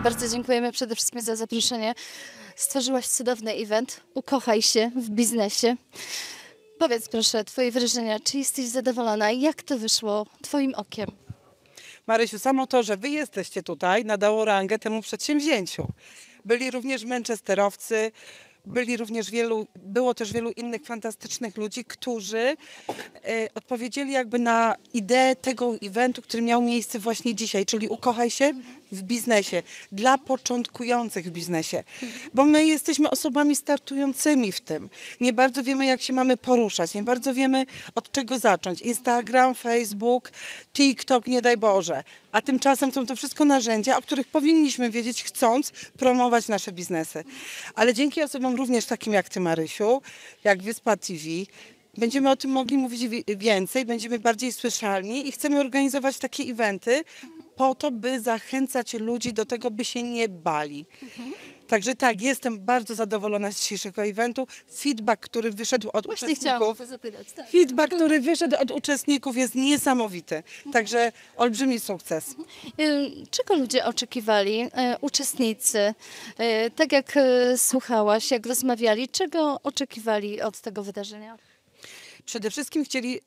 bardzo dziękujemy przede wszystkim za zaproszenie. Stworzyłaś cudowny event. Ukochaj się w biznesie. Powiedz proszę, twoje wrażenia, czy jesteś zadowolona? Jak to wyszło twoim okiem? Marysiu, samo to, że wy jesteście tutaj, nadało rangę temu przedsięwzięciu. Byli również manchesterowcy, było też wielu innych fantastycznych ludzi, którzy odpowiedzieli jakby na ideę tego eventu, który miał miejsce właśnie dzisiaj, czyli ukochaj się w biznesie, dla początkujących w biznesie, bo my jesteśmy osobami startującymi w tym. Nie bardzo wiemy, jak się mamy poruszać, nie bardzo wiemy, od czego zacząć. Instagram, Facebook, TikTok, nie daj Boże. A tymczasem są to wszystko narzędzia, o których powinniśmy wiedzieć, chcąc promować nasze biznesy. Ale dzięki osobom również takim jak ty, Marysiu, jak Wyspa TV, będziemy o tym mogli mówić więcej, będziemy bardziej słyszalni i chcemy organizować takie eventy po to, by zachęcać ludzi do tego, by się nie bali. Także tak, jestem bardzo zadowolona z dzisiejszego eventu. Feedback, który wyszedł od Właśnie chciałam o uczestników, to zapytać. Tak. feedback, który wyszedł od uczestników jest niesamowity. Także olbrzymi sukces. Czego ludzie oczekiwali, uczestnicy? Tak jak słuchałaś, jak rozmawiali, czego oczekiwali od tego wydarzenia? Przede wszystkim chcieli,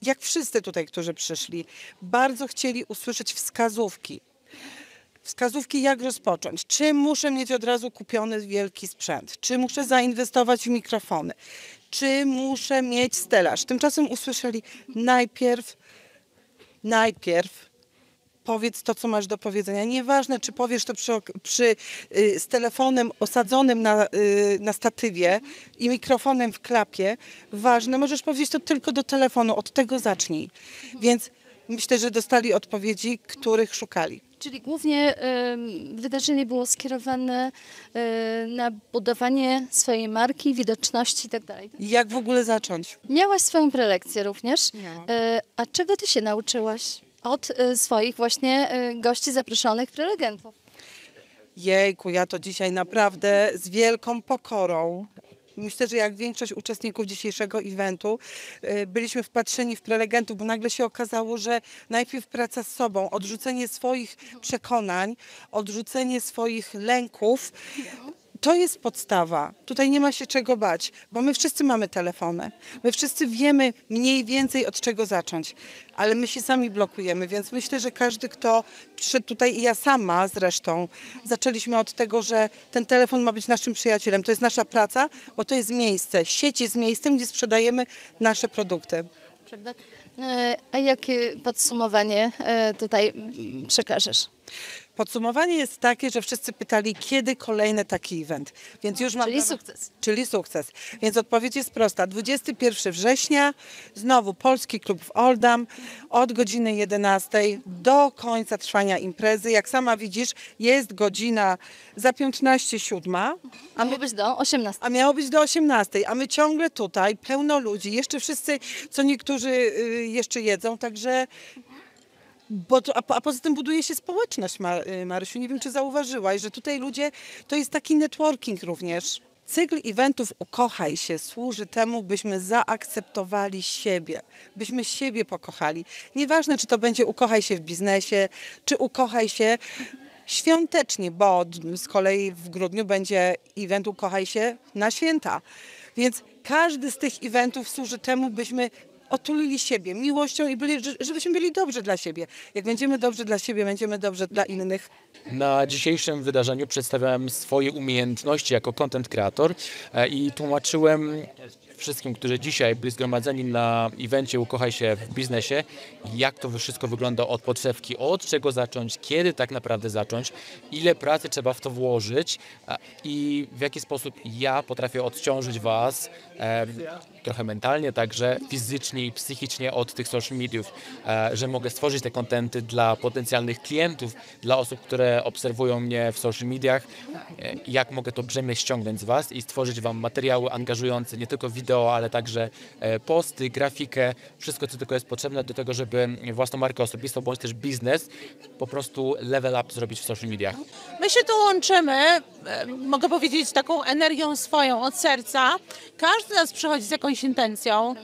jak wszyscy tutaj, którzy przyszli, bardzo chcieli usłyszeć wskazówki. Wskazówki, jak rozpocząć. Czy muszę mieć od razu kupiony wielki sprzęt? Czy muszę zainwestować w mikrofony? Czy muszę mieć stelaż? Tymczasem usłyszeli najpierw powiedz to, co masz do powiedzenia. Nieważne, czy powiesz to z telefonem osadzonym na statywie i mikrofonem w klapie. Ważne, możesz powiedzieć to tylko do telefonu, od tego zacznij. Więc myślę, że dostali odpowiedzi, których szukali. Czyli głównie wydarzenie było skierowane na budowanie swojej marki, widoczności itd. Jak w ogóle zacząć? Miałaś swoją prelekcję również. Miałam. A czego ty się nauczyłaś od swoich właśnie gości zaproszonych prelegentów? Jejku, ja to dzisiaj naprawdę z wielką pokorą. Myślę, że jak większość uczestników dzisiejszego eventu byliśmy wpatrzeni w prelegentów, bo nagle się okazało, że najpierw praca z sobą, odrzucenie swoich przekonań, odrzucenie swoich lęków, to jest podstawa. Tutaj nie ma się czego bać, bo my wszyscy mamy telefony. My wszyscy wiemy mniej więcej od czego zacząć, ale my się sami blokujemy, więc myślę, że każdy, kto przyszedł tutaj i ja sama zresztą, zaczęliśmy od tego, że ten telefon ma być naszym przyjacielem. To jest nasza praca, bo to jest miejsce. Sieć jest miejscem, gdzie sprzedajemy nasze produkty. Prawda? A jakie podsumowanie tutaj przekażesz? Podsumowanie jest takie, że wszyscy pytali, kiedy kolejny taki event. Więc już Czyli sukces. Czyli sukces. Więc odpowiedź jest prosta. 21 września, znowu Polski Klub w Oldham, od godziny 11 do końca trwania imprezy. Jak sama widzisz, jest godzina za 15:07. Miało być do 18. A miało być do 18, a my ciągle tutaj, pełno ludzi, jeszcze wszyscy, co niektórzy jeszcze jedzą, także... A poza tym buduje się społeczność, Marysiu. Nie wiem, czy zauważyłaś, że tutaj ludzie, to jest taki networking również. Cykl eventów Ukochaj się służy temu, byśmy zaakceptowali siebie, byśmy siebie pokochali. Nieważne, czy to będzie Ukochaj się w biznesie, czy Ukochaj się świątecznie, bo z kolei w grudniu będzie event Ukochaj się na święta. Więc każdy z tych eventów służy temu, byśmy otulili siebie miłością i żebyśmy byli dobrzy dla siebie. Jak będziemy dobrzy dla siebie, będziemy dobrzy dla innych. Na dzisiejszym wydarzeniu przedstawiałem swoje umiejętności jako content creator i tłumaczyłem wszystkim, którzy dzisiaj byli zgromadzeni na evencie Ukochaj się w biznesie, jak to wszystko wygląda od podszewki, od czego zacząć, kiedy tak naprawdę zacząć, ile pracy trzeba w to włożyć i w jaki sposób ja potrafię odciążyć Was trochę mentalnie, także fizycznie i psychicznie od tych social mediów, że mogę stworzyć te kontenty dla potencjalnych klientów, dla osób, które obserwują mnie w social mediach, jak mogę to brzemię ściągnąć z Was i stworzyć Wam materiały angażujące, nie tylko wideo, ale także posty, grafikę, wszystko, co tylko jest potrzebne do tego, żeby własną markę osobistą, bądź też biznes po prostu level up zrobić w social mediach. My się tu łączymy, mogę powiedzieć, taką energią swoją od serca. Każdy z nas przychodzi z jakąś intencją.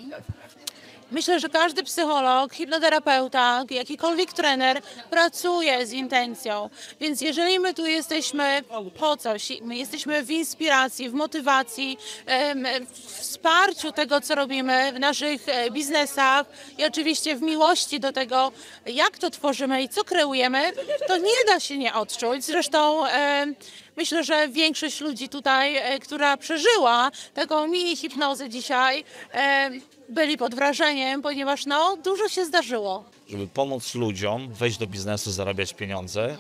Myślę, że każdy psycholog, hipnoterapeuta, jakikolwiek trener pracuje z intencją. Więc jeżeli my tu jesteśmy po coś, my jesteśmy w inspiracji, w motywacji, w wsparciu tego, co robimy w naszych biznesach i oczywiście w miłości do tego, jak to tworzymy i co kreujemy, to nie da się nie odczuć. Zresztą myślę, że większość ludzi tutaj, która przeżyła taką mini hipnozę dzisiaj, byli pod wrażeniem, ponieważ dużo się zdarzyło. Żeby pomóc ludziom wejść do biznesu, zarabiać pieniądze,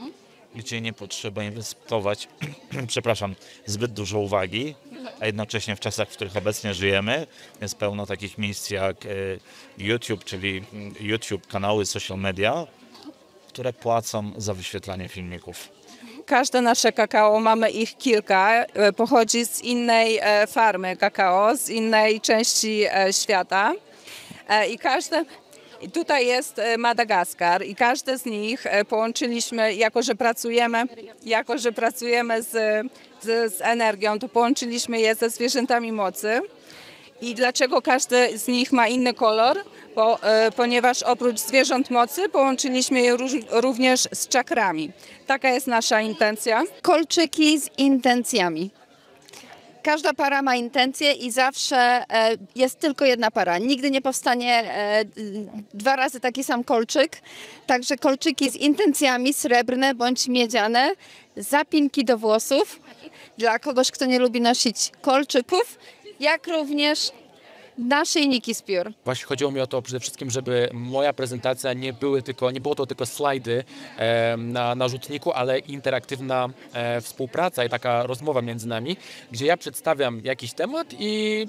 gdzie nie potrzeba inwestować, przepraszam, zbyt dużo uwagi, a jednocześnie w czasach, w których obecnie żyjemy, jest pełno takich miejsc jak YouTube, czyli YouTube, kanały, social media, które płacą za wyświetlanie filmików. Każde nasze kakao, mamy ich kilka, pochodzi z innej farmy kakao, z innej części świata. I tutaj jest Madagaskar i każde z nich połączyliśmy, jako że pracujemy z energią, to połączyliśmy je ze zwierzętami mocy. I dlaczego każdy z nich ma inny kolor? Ponieważ oprócz zwierząt mocy połączyliśmy je również z czakrami. Taka jest nasza intencja. Kolczyki z intencjami. Każda para ma intencje i zawsze jest tylko jedna para. Nigdy nie powstanie 2 razy taki sam kolczyk. Także kolczyki z intencjami, srebrne bądź miedziane, zapinki do włosów. Dla kogoś, kto nie lubi nosić kolczyków, jak również naszyjniki z piór. Właśnie chodziło mi o to przede wszystkim, żeby moja prezentacja nie było to tylko slajdy na rzutniku, ale interaktywna współpraca i taka rozmowa między nami, gdzie ja przedstawiam jakiś temat i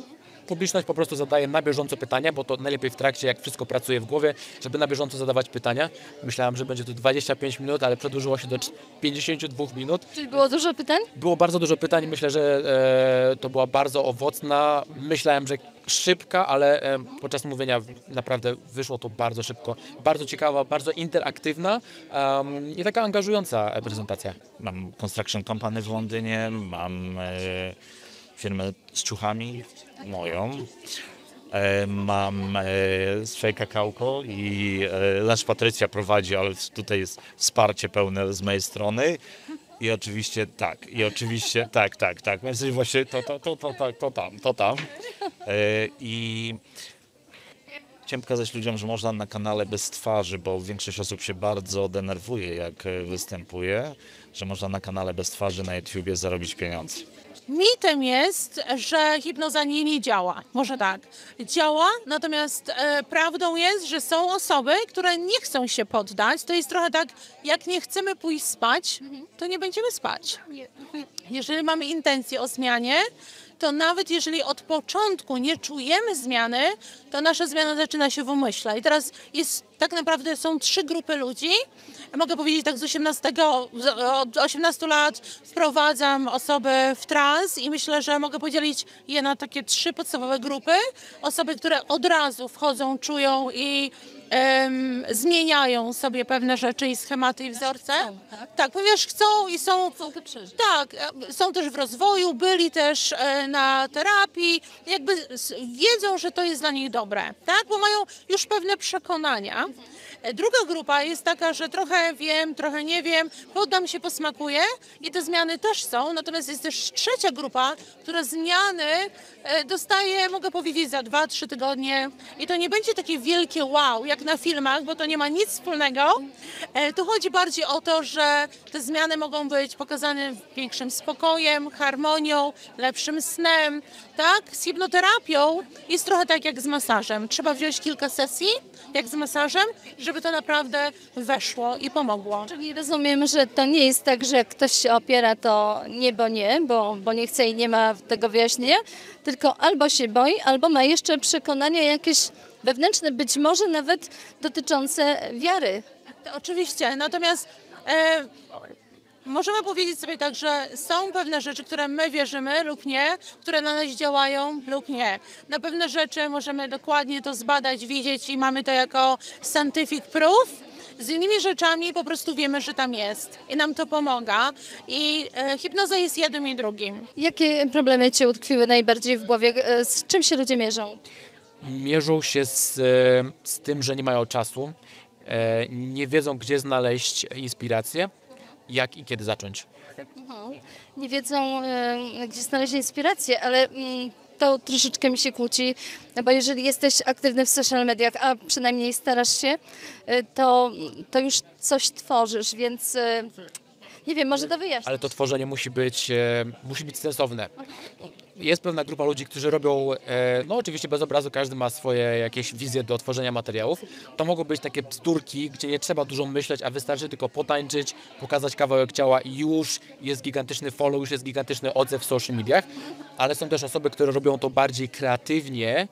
publiczność po prostu zadaje na bieżąco pytania, bo to najlepiej w trakcie, jak wszystko pracuje w głowie, żeby na bieżąco zadawać pytania. Myślałem, że będzie to 25 minut, ale przedłużyło się do 52 minut. Czyli było dużo pytań? Było bardzo dużo pytań. Myślę, że to była bardzo owocna. Myślałem, że szybka, ale podczas mówienia naprawdę wyszło to bardzo szybko. Bardzo ciekawa, bardzo interaktywna i taka angażująca prezentacja. Mam construction company w Londynie, mam firmę z ciuchami, moją. Mam swoje kakałko i Lasz Patrycja prowadzi, ale tutaj jest wsparcie pełne z mojej strony. I oczywiście tak. Więc właśnie to tam. I chciałem pokazać ludziom, że można na kanale bez twarzy, bo większość osób się bardzo denerwuje, jak występuje, że można na kanale bez twarzy na YouTubie zarobić pieniądze. Mitem jest, że hipnoza nie działa. Może tak. Działa, natomiast prawdą jest, że są osoby, które nie chcą się poddać. To jest trochę tak, jak nie chcemy pójść spać, to nie będziemy spać. Jeżeli mamy intencję o zmianie, to nawet jeżeli od początku nie czujemy zmiany, to nasza zmiana zaczyna się w umyśle. I teraz tak naprawdę są 3 grupy ludzi. Mogę powiedzieć tak, od 18 lat wprowadzam osoby w trans i myślę, że mogę podzielić je na takie 3 podstawowe grupy. Osoby, które od razu wchodzą, czują i zmieniają sobie pewne rzeczy i schematy i wzorce. Tak, ponieważ chcą i są... Tak, są też w rozwoju, byli też na terapii, jakby wiedzą, że to jest dla nich dobre, tak, bo mają już pewne przekonania. Druga grupa jest taka, że trochę wiem, trochę nie wiem, poddam się, posmakuję i te zmiany też są. Natomiast jest też trzecia grupa, która zmiany dostaje, mogę powiedzieć, za 2-3 tygodnie. I to nie będzie takie wielkie wow, jak na filmach, bo to nie ma nic wspólnego. Tu chodzi bardziej o to, że te zmiany mogą być pokazane większym spokojem, harmonią, lepszym snem. Tak? Z hipnoterapią jest trochę tak jak z masażem. Trzeba wziąć kilka sesji, jak z masażem, żeby to naprawdę weszło i pomogło. Czyli rozumiem, że to nie jest tak, że jak ktoś się opiera, to nie, bo nie chce i nie ma tego wyjaśnienia, tylko albo się boi, albo ma jeszcze przekonania jakieś wewnętrzne, być może nawet dotyczące wiary. To oczywiście, natomiast możemy powiedzieć sobie tak, że są pewne rzeczy, które my wierzymy lub nie, które na nas działają lub nie. Na pewne rzeczy możemy dokładnie to zbadać, widzieć i mamy to jako scientific proof. Z innymi rzeczami po prostu wiemy, że tam jest i nam to pomaga. I hipnoza jest jednym i drugim. Jakie problemy Cię utkwiły najbardziej w głowie? Z czym się ludzie mierzą? mierzą się z tym, że nie mają czasu, nie wiedzą, gdzie znaleźć inspirację, jak i kiedy zacząć. Nie wiedzą, gdzie znaleźć inspirację, ale to troszeczkę mi się kłóci, bo jeżeli jesteś aktywny w social mediach, a przynajmniej starasz się, to już coś tworzysz, więc nie wiem, może to wyjaśnić. Ale to tworzenie musi być sensowne. Jest pewna grupa ludzi, którzy robią, no oczywiście bez obrazu, każdy ma swoje jakieś wizje do tworzenia materiałów. To mogą być takie bzdurki, gdzie nie trzeba dużo myśleć, a wystarczy tylko potańczyć, pokazać kawałek ciała i już jest gigantyczny follow, już jest gigantyczny odzew w social mediach. Ale są też osoby, które robią to bardziej kreatywnie,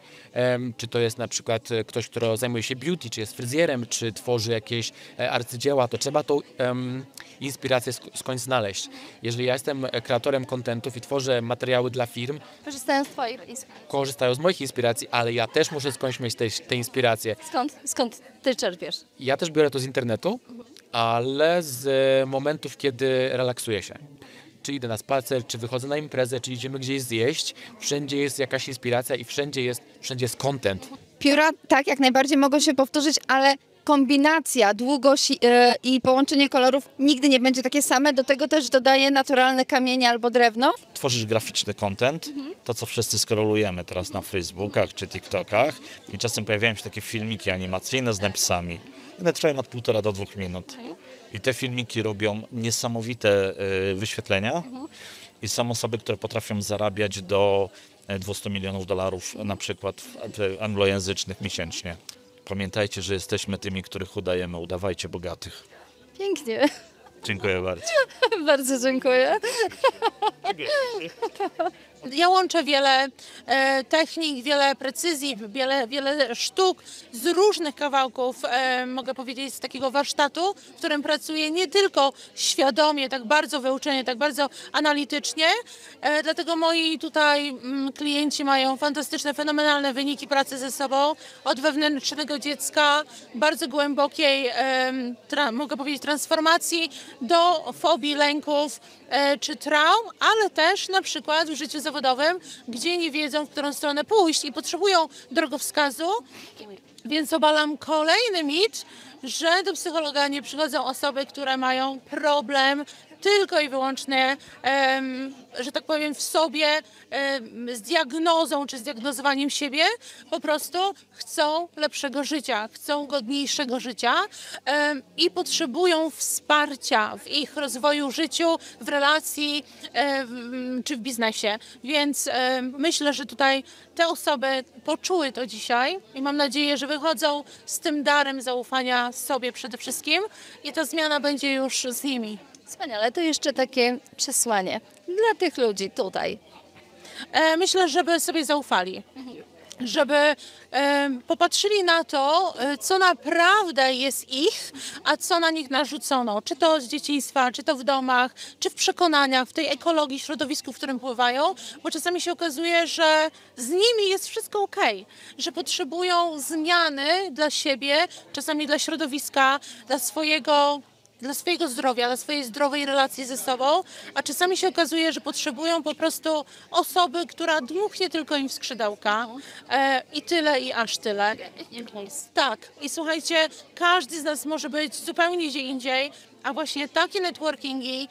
czy to jest na przykład ktoś, kto zajmuje się beauty, czy jest fryzjerem, czy tworzy jakieś arcydzieła, to trzeba tą inspirację skądś znaleźć. Jeżeli ja jestem kreatorem contentów i tworzę materiały dla firm, Korzystając z Twojej inspiracji. korzystają z moich inspiracji, ale ja też muszę skądś mieć te inspiracje. Skąd Ty czerpiesz? Ja też biorę to z internetu, ale z momentów, kiedy relaksuję się. Czy idę na spacer, czy wychodzę na imprezę, czy idziemy gdzieś zjeść. Wszędzie jest jakaś inspiracja i wszędzie jest content. Pióra tak, jak najbardziej mogą się powtórzyć, ale kombinacja, długość i połączenie kolorów nigdy nie będzie takie same. Do tego też dodaję naturalne kamienie albo drewno. Tworzysz graficzny content, to co wszyscy scrollujemy teraz na Facebookach czy TikTokach i czasem pojawiają się takie filmiki animacyjne z napisami. One trwają od 1,5 do 2 minut. I te filmiki robią niesamowite wyświetlenia i są osoby, które potrafią zarabiać do $200 milionów na przykład anglojęzycznych miesięcznie. Pamiętajcie, że jesteśmy tymi, których udajemy. Udawajcie bogatych. Pięknie. Dziękuję bardzo. Bardzo dziękuję. Ja łączę wiele technik, wiele precyzji, wiele sztuk z różnych kawałków, mogę powiedzieć, z takiego warsztatu, w którym pracuję nie tylko świadomie, tak bardzo wyuczenie, tak bardzo analitycznie, dlatego moi tutaj klienci mają fantastyczne, fenomenalne wyniki pracy ze sobą, od wewnętrznego dziecka, bardzo głębokiej, mogę powiedzieć, transformacji do fobii, lęków czy traum, ale też na przykład w życiu zawodowym, gdzie nie wiedzą, w którą stronę pójść i potrzebują drogowskazu, więc obalam kolejny mit, że do psychologa nie przychodzą osoby, które mają problem tylko i wyłącznie, że tak powiem, w sobie z diagnozą czy z diagnozowaniem siebie, po prostu chcą lepszego życia, chcą godniejszego życia i potrzebują wsparcia w ich rozwoju, życiu, w relacji czy w biznesie. Więc myślę, że tutaj te osoby poczuły to dzisiaj i mam nadzieję, że wychodzą z tym darem zaufania sobie przede wszystkim i ta zmiana będzie już z nimi. Wspaniale. To jeszcze takie przesłanie dla tych ludzi tutaj. Myślę, żeby sobie zaufali. Żeby popatrzyli na to, co naprawdę jest ich, a co na nich narzucono. Czy to z dzieciństwa, czy to w domach, czy w przekonaniach, w tej ekologii, środowisku, w którym pływają, bo czasami się okazuje, że z nimi jest wszystko okej, że potrzebują zmiany dla siebie, czasami dla środowiska, dla swojego zdrowia, dla swojej zdrowej relacji ze sobą, a czasami się okazuje, że potrzebują po prostu osoby, która dmuchnie tylko im w skrzydełka i tyle, i aż tyle. Tak, i słuchajcie, każdy z nas może być zupełnie gdzie indziej, a właśnie takie networkingi,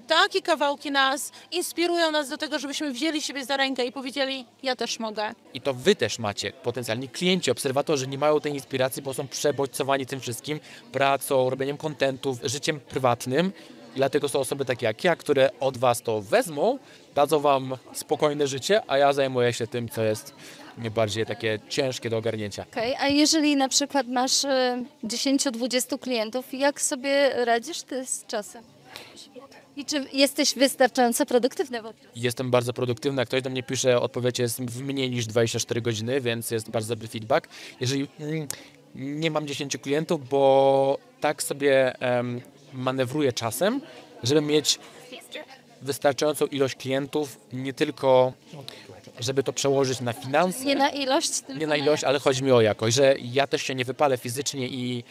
takie kawałki nas inspirują nas do tego, żebyśmy wzięli siebie za rękę i powiedzieli, ja też mogę. I to wy też macie, potencjalni klienci, obserwatorzy, nie mają tej inspiracji, bo są przebodźcowani tym wszystkim, pracą, robieniem kontentów, życiem prywatnym. I dlatego są osoby takie jak ja, które od was to wezmą, dadzą wam spokojne życie, a ja zajmuję się tym, co jest najbardziej takie ciężkie do ogarnięcia. Okej, a jeżeli na przykład masz 10-20 klientów, jak sobie radzisz ty z czasem? I czy jesteś wystarczająco produktywny? Jestem bardzo produktywny. Jak ktoś do mnie pisze, odpowiedź jest w mniej niż 24 godziny, więc jest bardzo dobry feedback. Jeżeli nie mam 10 klientów, bo tak sobie manewruję czasem, żeby mieć wystarczającą ilość klientów, nie tylko żeby to przełożyć na finanse. Nie na ilość? Nie na ilość, ale chodzi mi o jakość, że ja też się nie wypalę fizycznie i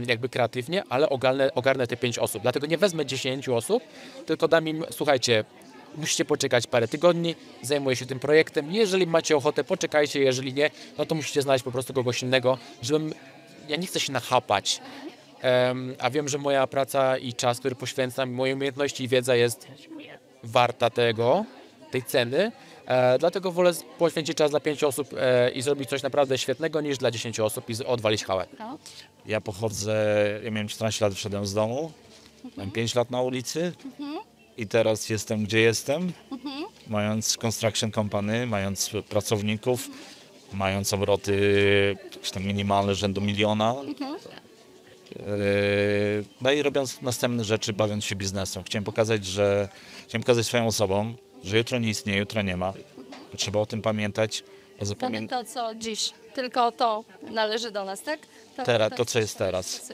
jakby kreatywnie, ale ogarnę te 5 osób. Dlatego nie wezmę 10 osób, tylko dam im, słuchajcie, musicie poczekać parę tygodni, zajmuję się tym projektem. Jeżeli macie ochotę, poczekajcie, jeżeli nie, no to musicie znaleźć po prostu kogoś innego, ja nie chcę się nachapać, a wiem, że moja praca i czas, który poświęcam, moje umiejętności i wiedza jest warta tej ceny, dlatego wolę poświęcić czas dla 5 osób i zrobić coś naprawdę świetnego niż dla 10 osób i odwalić hałę. Ja miałem 14 lat, wyszedłem z domu, miałem 5 lat na ulicy i teraz jestem, gdzie jestem, mając construction company, mając pracowników, mając obroty jakieś tam minimalne rzędu 1 miliona. No i robiąc następne rzeczy, bawiąc się biznesem. Chciałem pokazać swoją osobom, że jutro nie istnieje, jutro nie ma. Trzeba o tym pamiętać. To, co dziś, tylko to należy do nas, tak? To, co jest teraz.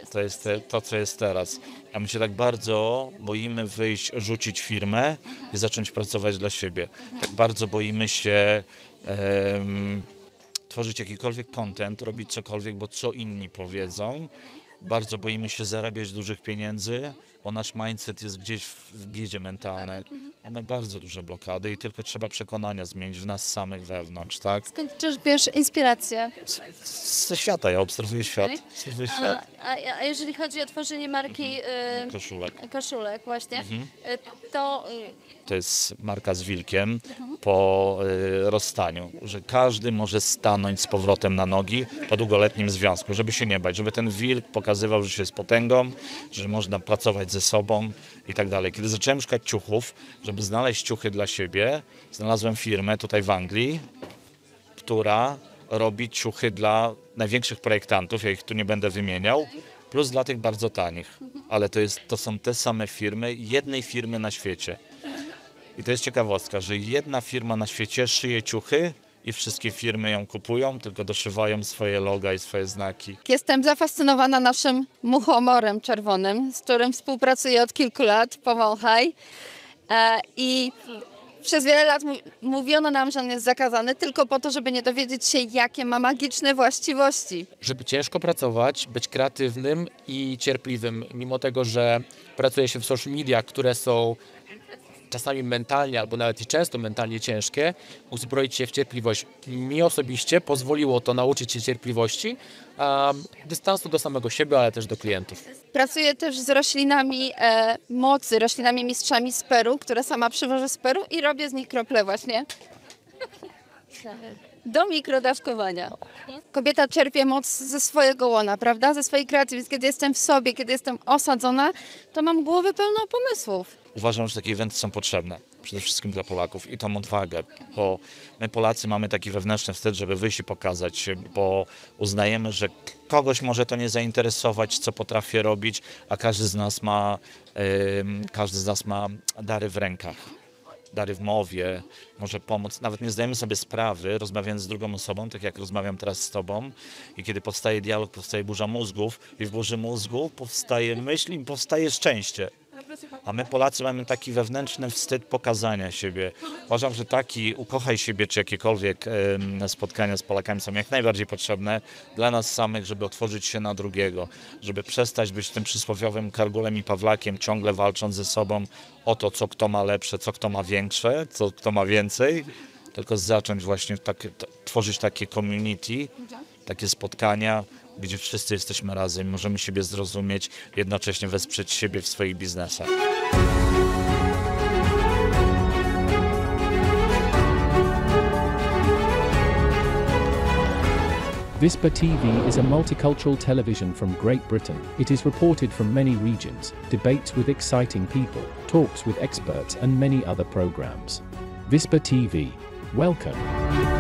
To, co jest teraz. A my się tak bardzo boimy wyjść, rzucić firmę i zacząć pracować dla siebie. Tak bardzo boimy się tworzyć jakikolwiek content, robić cokolwiek, bo co inni powiedzą. Bardzo boimy się zarabiać dużych pieniędzy, bo nasz mindset jest gdzieś w biedzie mentalnej. Mamy bardzo duże blokady i tylko trzeba przekonania zmienić w nas samych wewnątrz, tak? Skąd czerpiesz inspirację? Ze świata, ja obserwuję świat. A jeżeli chodzi o tworzenie marki koszulek właśnie, to jest marka z wilkiem po rozstaniu, że każdy może stanąć z powrotem na nogi po długoletnim związku, żeby się nie bać, żeby ten wilk pokazywał, że się jest potęgą, że można pracować ze sobą i tak dalej. Kiedy zacząłem szukać ciuchów, żeby znaleźć ciuchy dla siebie, znalazłem firmę tutaj w Anglii, która robi ciuchy dla największych projektantów, ja ich tu nie będę wymieniał, plus dla tych bardzo tanich, ale to są te same firmy, jednej firmy na świecie. I to jest ciekawostka, że jedna firma na świecie szyje ciuchy i wszystkie firmy ją kupują, tylko doszywają swoje loga i swoje znaki. Jestem zafascynowana naszym muchomorem czerwonym, z którym współpracuję od kilku lat, powąchaj. I przez wiele lat mówiono nam, że on jest zakazany tylko po to, żeby nie dowiedzieć się, jakie ma magiczne właściwości. Żeby ciężko pracować, być kreatywnym i cierpliwym, mimo tego, że pracuje się w social media, które są czasami mentalnie, albo nawet i często mentalnie ciężkie, uzbroić się w cierpliwość. Mi osobiście pozwoliło to nauczyć się cierpliwości, dystansu do samego siebie, ale też do klientów. Pracuję też z roślinami mocy, roślinami mistrzami z Peru, które sama przywożę z Peru i robię z nich krople właśnie do mikrodawkowania. Kobieta czerpie moc ze swojego łona, prawda? Ze swojej kreacji. Więc kiedy jestem w sobie, kiedy jestem osadzona, to mam głowę pełną pomysłów. Uważam, że takie eventy są potrzebne, przede wszystkim dla Polaków i tą odwagę, bo my Polacy mamy taki wewnętrzny wstyd, żeby wyjść i pokazać się, bo uznajemy, że kogoś może to nie zainteresować, co potrafię robić, a każdy z nas ma dary w rękach. Dary w mowie, może pomóc. Nawet nie zdajemy sobie sprawy, rozmawiając z drugą osobą, tak jak rozmawiam teraz z tobą i kiedy powstaje dialog, powstaje burza mózgów i w burzy mózgu powstaje myśl i powstaje szczęście. A my Polacy mamy taki wewnętrzny wstyd pokazania siebie. Uważam, że taki ukochaj siebie, czy jakiekolwiek spotkania z Polakami są jak najbardziej potrzebne dla nas samych, żeby otworzyć się na drugiego, żeby przestać być tym przysłowiowym Kargulem i Pawlakiem, ciągle walcząc ze sobą o to, co kto ma lepsze, co kto ma większe, co kto ma więcej, tylko zacząć właśnie tworzyć takie community, takie spotkania, gdzie wszyscy jesteśmy razem, możemy siebie zrozumieć, jednocześnie wesprzeć siebie w swoich biznesach. Whisper TV is a multicultural television from Great Britain. It is reported from many regions, debates with exciting people, talks with experts and many other programs. Whisper TV. Welcome.